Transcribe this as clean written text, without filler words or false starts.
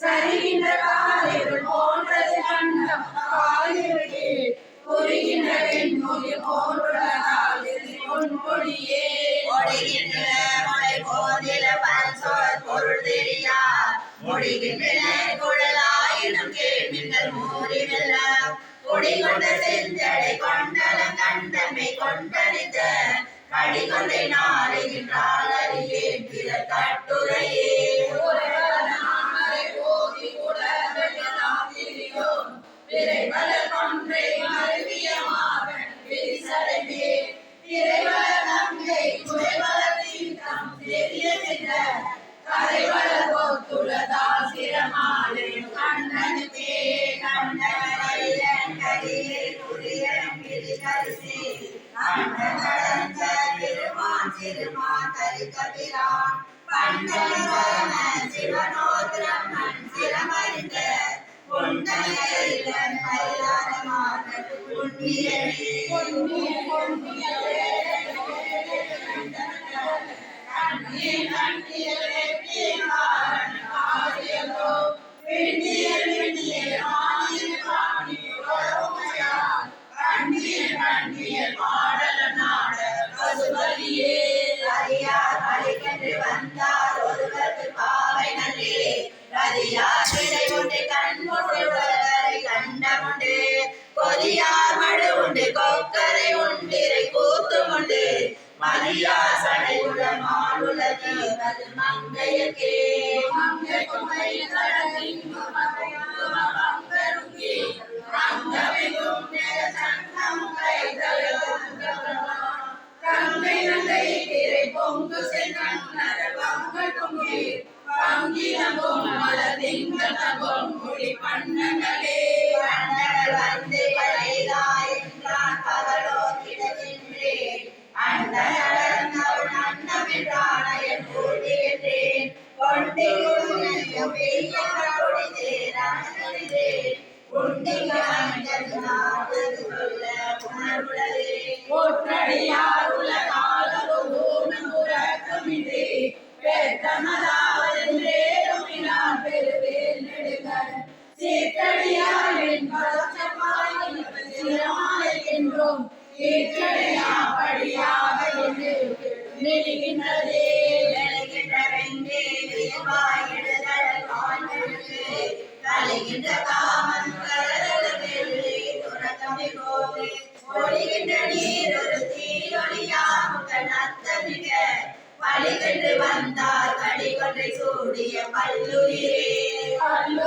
சரிகின்ற காலில் போன்றது கண்டம் காலிலே பொறிகின்ற வெண்மொழி போன்றதால் பொன்கொடியே ஒடுகின்ற மலை போதில பல்சோர் பொருள் தெரியா முடிகின்ற குழலாயினும் கேள்விகள் மூறிவெல்ல குடிகொண்ட செஞ்சடை கொண்டல கண்டமை கொண்டறிந்த கடிகொண்டை நாடுகின்றால் அறியேன் பிற கட்டுரையே கொதியார் மடு உண்டு கொக்கரை உண்டிரை கூத்தும் உண்டு மதியா சடை உளமாளுலகு அது மங்கையர்க்கே மங்கைக்கும் அங்கமிகும் சங்கம் கங்கை நங்கை திரை பொங்கு சென்னர பங்கட்டும் பங்கினமும் மலதிங்கனமும் முடி பண்ணங்களே பண்ணங்கள் வந்து பழைதாய் என்றான் பகலோ கிடகின்றே அந்த நடந்தவன் அன்னமின்றானையன் கூடுகின்றேன் கொண்டியும் பெய்யொடி சேரானே உண்டிங்க அஞ்சல் நாடு சொல்ல உணர்வுளதே ஒற்றடியார் உலகாலோ ஊனம் உறக்கமின்றே பெற்றமதாவென்றேருமினான் பெருவேல் நெடுங்கள் சீற்றடியாரின் பலமாயிருக்கின்றோம் ஈற்றடியாபடியாக நெடுகின்றதே நெடுகின்ற வெங்கே வியவாயிடுதல் வாழ்ந்தெழுந்து கலைகின்ற காமன் கரல வெள்ளி துறக்கமி போது ஒளிகின்ற நீர் ஒரு தீரொழியா முகன் அத்தமிக பழிகென்று வந்தார் கடிகொன்றை சூடிய பல்லுயிரே